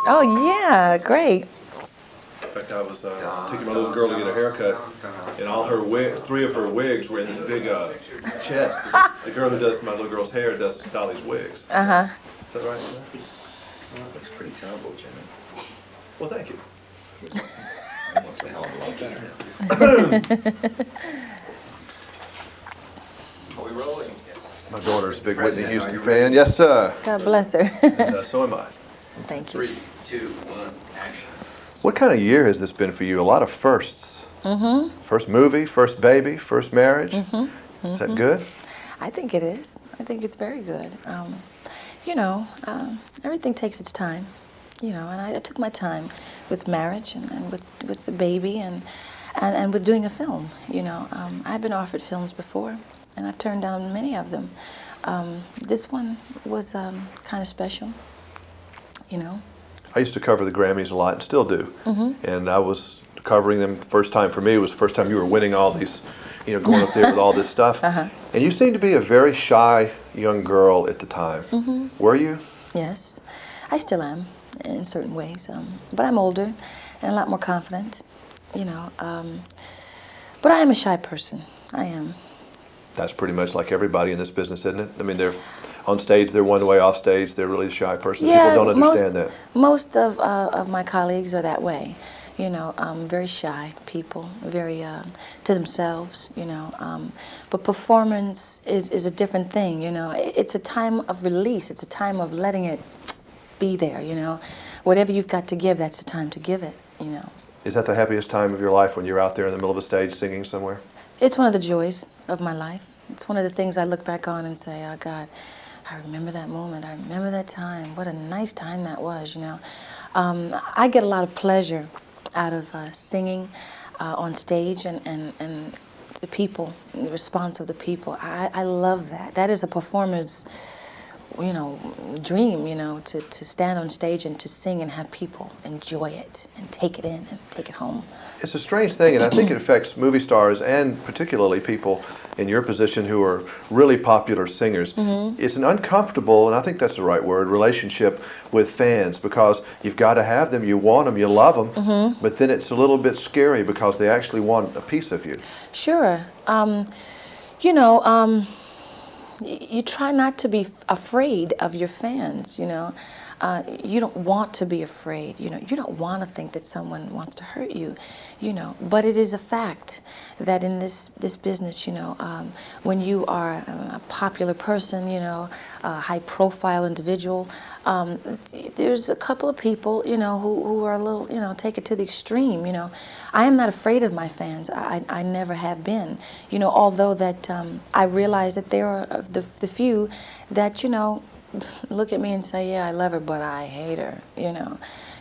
Oh, yeah, great. In fact, I was taking my little girl to get a haircut, and all her three of her wigs were in this big chest. The girl who does my little girl's hair does Dolly's wigs. Uh-huh. Is that right? That looks pretty terrible, Jimmy. Well, thank you. That looks a hell of a lot better. Are we rolling? My daughter's a big Whitney Houston fan. Yes, sir. God bless her. And so am I. Thank you. 3, 2, 1, action. What kind of year has this been for you? A lot of firsts. Mm-hmm. First movie, first baby, first marriage. Mm-hmm. Is that good? I think it is. I think it's very good. Everything takes its time, and I took my time with marriage and with the baby and with doing a film, I've been offered films before, and I've turned down many of them. This one was kind of special, I used to cover the Grammys a lot and still do. Mm-hmm. And I was covering them. First time for me was the first time you were winning all these, going up there with all this stuff. Uh-huh. And you seemed to be a very shy young girl at the time. Mm-hmm. Were you? Yes, I still am in certain ways, but I'm older and a lot more confident, but I am a shy person. I am. That's pretty much like everybody in this business, isn't it? I mean, they're on stage, they're one way. Off stage, they're really a shy person. Yeah, People don't understand that. Most of my colleagues are that way. Very shy people, very to themselves. But performance is a different thing. It's a time of release. It's a time of letting it be there. Whatever you've got to give, that's the time to give it. Is that the happiest time of your life when you're out there in the middle of a stage singing somewhere? It's one of the joys of my life. It's one of the things I look back on and say, oh God, I remember that moment. I remember that time. What a nice time that was, I get a lot of pleasure out of singing on stage and the people, the response of the people. I love that. That is a performer's, dream, to stand on stage and to sing and have people enjoy it and take it in and take it home. It's a strange thing, and I think it affects movie stars and particularly people in your position who are really popular singers. Mm-hmm. It's an uncomfortable, and I think that's the right word, relationship with fans, because you've got to have them, you want them, you love them, Mm-hmm. but then it's a little bit scary because they actually want a piece of you. Sure. You try not to be afraid of your fans, you don't want to be afraid, you don't want to think that someone wants to hurt you, but it is a fact that in this business, when you are a popular person, a high profile individual, there's a couple of people, who are a little, take it to the extreme, I am not afraid of my fans. I never have been, although that I realize that there are the few that, look at me and say, yeah, I love her, but I hate her,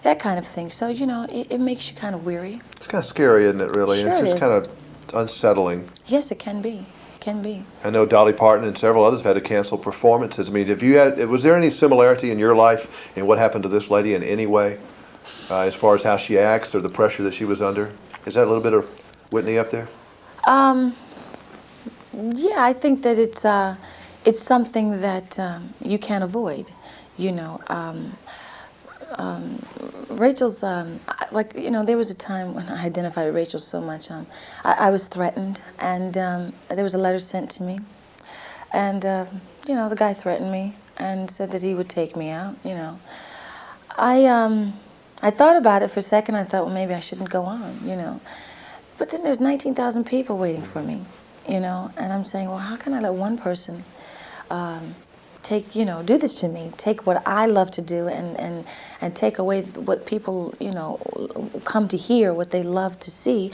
that kind of thing. So, it makes you kind of weary. It's kind of scary, isn't it, really? Sure It's it just is. kind of unsettling. Yes, it can be. It can be. I know Dolly Parton and several others have had to cancel performances. I mean, was there any similarity in your life in what happened to this lady in any way, as far as how she acts or the pressure that she was under? Is that a little bit of Whitney up there? Yeah, I think that it's something that you can't avoid, Rachel's, there was a time when I identified with Rachel so much. I was threatened, and there was a letter sent to me, and the guy threatened me and said that he would take me out. I thought about it for a second. I thought, well, maybe I shouldn't go on, But then there's 19,000 people waiting for me, and I'm saying, well, how can I let one person do this to me, take what I love to do and take away what people, come to hear, what they love to see.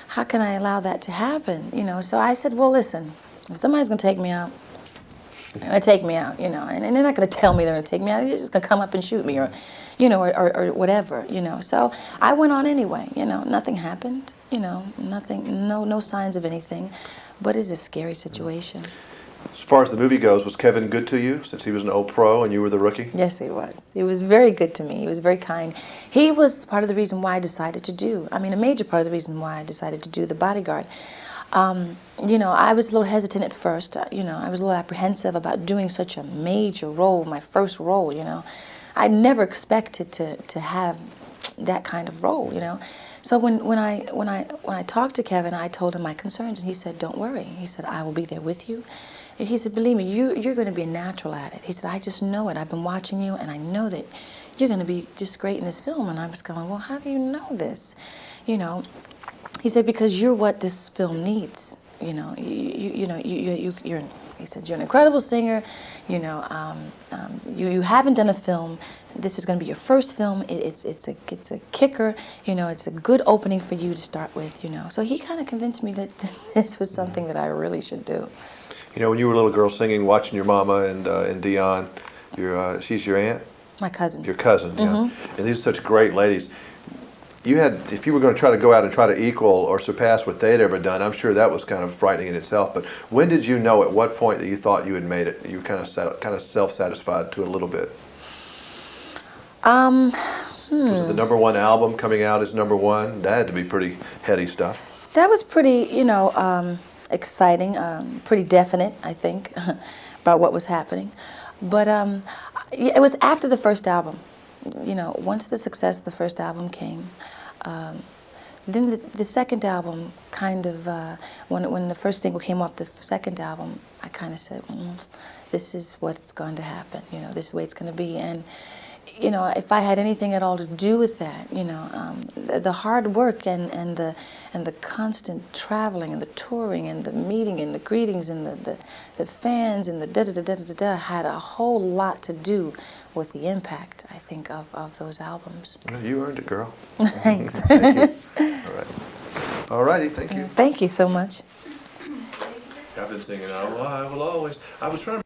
How can I allow that to happen? So I said, well, listen, if somebody's going to take me out, they're going to take me out, and they're not going to tell me they're going to take me out. They're just going to come up and shoot me or whatever, So I went on anyway, nothing happened, nothing, no signs of anything, but it's a scary situation. As far as the movie goes, was Kevin good to you since he was an old pro and you were the rookie? Yes, he was. He was very good to me. He was very kind. He was part of the reason why I decided to do, a major part of the reason why I decided to do The Bodyguard. I was a little hesitant at first. I was a little apprehensive about doing such a major role, my first role, I never expected to have that kind of role, you know. So when I talked to Kevin, I told him my concerns, and he said, "Don't worry." He said, "I will be there with you." And he said, "Believe me, you're going to be a natural at it." He said, "I just know it. I've been watching you, and I know that you're going to be just great in this film." And I was going, "Well, how do you know this?" You know. He said, "Because you're what this film needs. You know, you're." He said, "You're an incredible singer. You know, you haven't done a film. This is going to be your first film. It's a kicker. You know, it's a good opening for you to start with. You know." So he kind of convinced me that this was something that I really should do. You know, when you were a little girl singing, watching your mama and Dion, she's your aunt? My cousin. Your cousin, yeah. And these are such great ladies. You had, if you were going to try to go out and try to equal or surpass what they'd ever done, I'm sure that was kind of frightening in itself. But when did you know, at what point, that you thought you had made it? You were kind of self-satisfied to a little bit. Was it the #1 album coming out as #1? That had to be pretty heady stuff. That was pretty, you know, exciting, pretty definite, I think, about what was happening. But it was after the first album. You know, once the success of the first album came, then the second album kind of, when the first single came off the second album, I kind of said, this is what's going to happen, you know, this is the way it's going to be. And, you know, if I had anything at all to do with that, you know, the hard work and the constant traveling and the touring and the meeting and the greetings and the fans and the da-da-da-da-da-da had a whole lot to do with the impact, I think, of those albums. Well, you earned it, girl. Thanks. Thank you. All right. All righty, thank you. Thank you so much. I've been singing, "Oh, I will always." I was trying to